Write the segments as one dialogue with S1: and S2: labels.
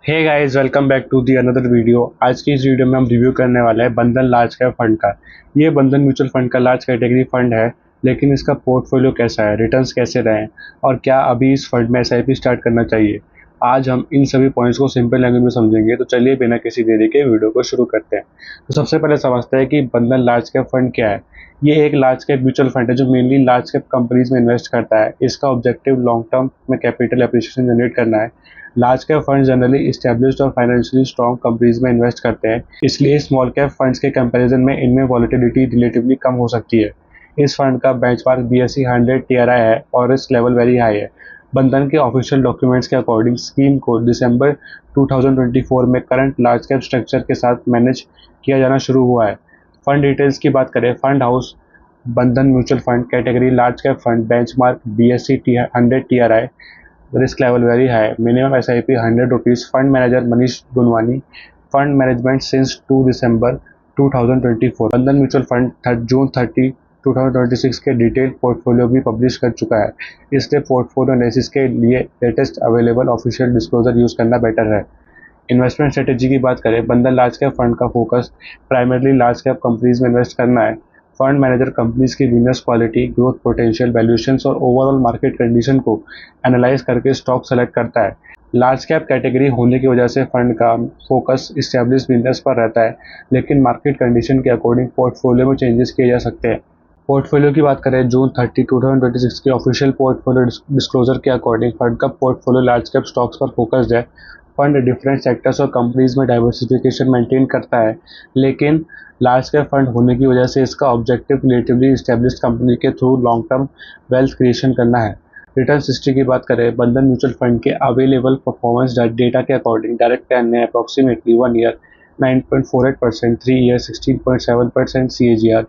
S1: Hey guys, welcome back to the another video. आज की इस वीडियो में हम रिव्यू करने वाले हैं बंधन लार्ज कैप फंड का। ये बंधन म्यूचुअल फंड का लार्ज कैटेगरी फंड है, लेकिन इसका पोर्टफोलियो कैसा है, रिटर्न्स कैसे रहे और क्या अभी इस फंड में एसआईपी स्टार्ट करना चाहिए। आज हम इन सभी पॉइंट्स को सिंपल लैंग्वेज में समझेंगे। तो चलिए बिना किसी देरी के वीडियो को शुरू करते हैं। तो सबसे पहले समझते हैं कि बंधन लार्ज कैप फंड क्या है। ये एक लार्ज कैप म्यूचुअल फंड है जो मेनली लार्ज कैप कंपनीज में इन्वेस्ट करता है। इसका ऑब्जेक्टिव लॉन्ग टर्म में कैपिटल एप्रिसिएशन जनरेट करना है। Large cap fund generally established और फाइनेंशियली स्ट्रॉन्ग कंपनीज में इन्वेस्ट करते हैं, इसलिए स्मॉल कैप फंड्स के कंपैरिजन में इनमें वॉलेटिलिटी रिलेटिवली कम हो सकती है। इस फंड का बेंचमार्क BSE 100 TRI है और रिस्क लेवल वेरी हाई है। बंधन के ऑफिशियल डॉक्यूमेंट्स के अकॉर्डिंग स्कीम को दिसंबर 2024 में करंट लार्ज कैप स्ट्रक्चर के साथ मैनेज किया जाना शुरू हुआ है। फंड डिटेल्स की बात करें, fund house Bandhan mutual fund category large cap fund, benchmark BSE 100 TRI, risk level very high, minimum SIP 100 rupees. Fund manager Manish Gunwani, fund management since 2 December 2024। Bandhan mutual fund जून 30 2026 के डिटेल पोर्टफोलियो भी पब्लिश कर चुका है, इसलिए portfolio analysis के लिए latest available official disclosure use करना better है। इन्वेस्टमेंट स्ट्रेटेजी की बात करें, बंधन लार्ज कैप फंड का focus primarily large cap companies में इन्वेस्ट करना है। फंड मैनेजर कंपनीज की business quality, growth potential, valuations और ओवरऑल मार्केट कंडीशन को एनालाइज करके स्टॉक सेलेक्ट करता है। लार्ज कैप कैटेगरी होने की वजह से फंड का फोकस इस्टेब्लिश बिजनेस पर रहता है, लेकिन मार्केट कंडीशन के अकॉर्डिंग पोर्टफोलियो में चेंजेस किए जा सकते हैं। पोर्टफोलियो की बात करें, जून 30 2026 के ऑफिशियल पोर्टफोलियो डिस्क्लोजर के अकॉर्डिंग फंड का पोर्टफोलियो लार्ज कैप स्टॉक्स पर फोकस्ड है। फंड डिफरेंट सेक्टर्स और कंपनीज में डाइवर्सिफिकेशन मेंटेन करता है, लेकिन लार्ज कैप फंड होने की वजह से इसका ऑब्जेक्टिव रिलेटिवली एस्टेब्लिश्ड कंपनी के through long term wealth creation करना है। रिटर्न हिस्ट्री की बात करें, बंधन म्यूचुअल फंड के अवेलेबल परफॉर्मेंस डेटा के अकॉर्डिंग डायरेक्ट रिटर्न ने approximately 1 year 9.48%, 3 year 16.7% CAGR,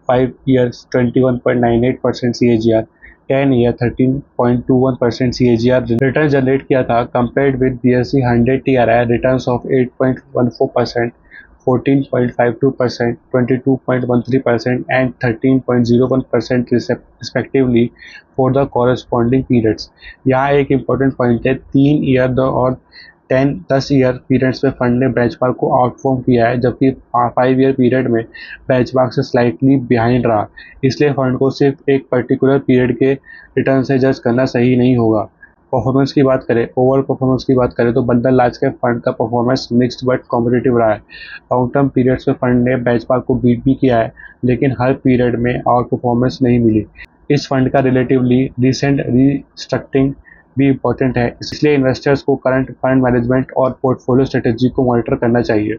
S1: 5 years 21.98% CAGR, 10 year 13.21% CAGR return generate किया था। Compared with BSE 100 TRI returns of 8.14%, 14.52%, 22.13% and 13.01% respectively for the corresponding periods। यहाँ एक इम्पोर्टेंट पॉइंट है, 3 year और 10 year periods में fund ने benchmark को आउटफॉर्म किया है, जबकि 5 ईयर पीरियड में बेंचमार्क से स्लाइटली बिहाइंड रहा। इसलिए फंड को सिर्फ एक पर्टिकुलर पीरियड के रिटर्न से जज करना सही नहीं होगा। परफॉर्मेंस की बात करें, ओवरऑल परफॉर्मेंस की बात करें तो बंधन लार्ज कैप फंड का परफॉर्मेंस मिक्स्ड बट कॉम्पिटिटिव रहा है। लॉन्ग टर्म पीरियड्स में फंड ने बेंचमार्क को बीट भी किया है, लेकिन हर पीरियड में आउट परफॉर्मेंस नहीं मिली। इस फंड का रिलेटिवली रिसेंट रीस्ट्रक्चरिंग भी इम्पोर्टेंट है, इसलिए इन्वेस्टर्स को करंट फंड मैनेजमेंट और पोर्टफोलियो स्ट्रेटेजी को मॉनिटर करना चाहिए।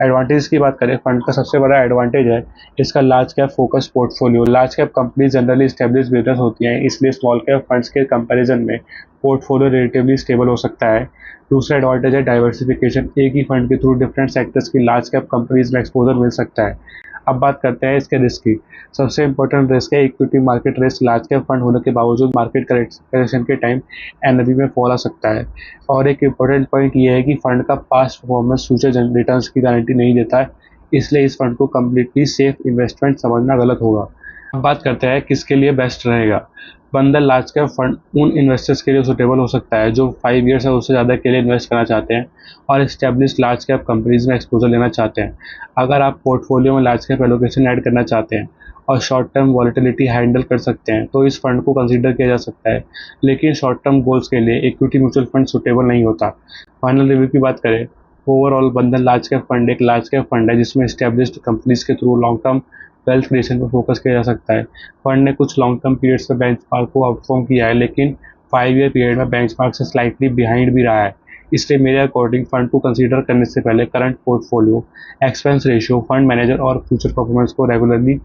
S1: एडवांटेज की बात करें, फंड का सबसे बड़ा एडवांटेज है इसका large cap focus portfolio. Large cap company generally establish business होती हैं, इसलिए स्मॉल कैप फंड्स के कंपैरिजन में पोर्टफोलियो रिलेटिवली स्टेबल हो सकता है। दूसरा एडवांटेज है डाइवर्सिफिकेशन, एक ही फंड के थ्रू डिफरेंट सेक्टर्स की लार्ज कैप कंपनीज में एक्सपोजर मिल सकता है। अब बात करते हैं इसके रिस्क की। सबसे इंपॉर्टेंट रिस्क है equity market risk. Large cap fund होने के बावजूद मार्केट करेक्शन के टाइम NAV में फॉल आ सकता है। और एक इम्पोर्टेंट पॉइंट ये है कि फंड का पास्ट परफॉर्मेंस फ्यूचर रिटर्न्स की गारंटी नहीं देता है, इसलिए इस फंड को कम्प्लीटली सेफ इन्वेस्टमेंट समझना गलत होगा। अब बात करते हैं किसके लिए बेस्ट रहेगा। बंधन लार्ज कैप फंड उन इन्वेस्टर्स के लिए सुटेबल हो सकता है जो 5 ईयर्स या उससे ज़्यादा के लिए इन्वेस्ट करना चाहते हैं और एस्टेब्लिश लार्ज कैप कंपनीज में एक्सपोजर लेना चाहते हैं। अगर आप पोर्टफोलियो में लार्ज कैप एलोकेशन ऐड करना चाहते हैं और शॉर्ट टर्म वॉलेटिलिटी हैंडल कर सकते हैं तो इस फंड को कंसीडर किया जा सकता है, लेकिन शॉर्ट टर्म गोल्स के लिए इक्विटी म्यूचुअल फंड सुटेबल नहीं होता। फाइनल रिव्यू की बात करें, ओवरऑल बंधन लार्ज कैप फंड एक लार्ज कैप फंड है जिसमें एस्टेब्लिश्ड कंपनीज के through long term wealth creation पर फोकस किया जा सकता है। फंड ने कुछ लॉन्ग टर्म पीरियड्स में बेंचमार्क को आउटफॉर्म किया है, लेकिन 5 ईयर पीरियड में बेंचमार्क से स्लाइटली बिहाइंड भी रहा है। इसलिए मेरे अकॉर्डिंग फंड को कंसीडर करने से पहले current portfolio, expense ratio, fund manager और फ्यूचर परफॉर्मेंस को रेगुलरली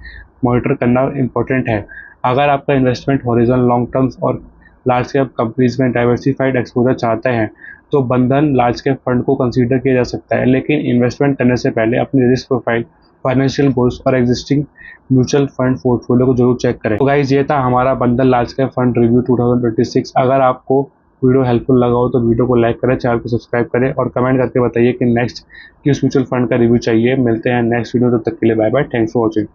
S1: मॉनिटर करना इंपॉर्टेंट है। अगर आपका इन्वेस्टमेंट हॉरिजॉन लॉन्ग टर्म्स और लार्ज कैप कंपनीज में डाइवर्सिफाइड एक्सपोजर चाहते हैं तो बंधन लार्ज कैप फंड को कंसीडर किया जा सकता है, लेकिन इन्वेस्टमेंट करने से पहले अपनी रिस्क प्रोफाइल, फाइनेंशियल गोल्स और एग्जिस्टिंग म्यूचुअल फंड पोर्टफोलियो को जरूर चेक करें। तो गाइस, ये था हमारा बंधन लार्ज कैप फंड रिव्यू 2026। अगर आपको वीडियो हेल्पफुल लगा हो तो वीडियो को लाइक करें, चैनल को सब्सक्राइब करें और कमेंट करके बताइए कि नेक्स्ट किस म्यूचुअल फंड का रिव्यू चाहिए। मिलते हैं नेक्स्ट वीडियो, तब तक के लिए bye bye, thanks for watching.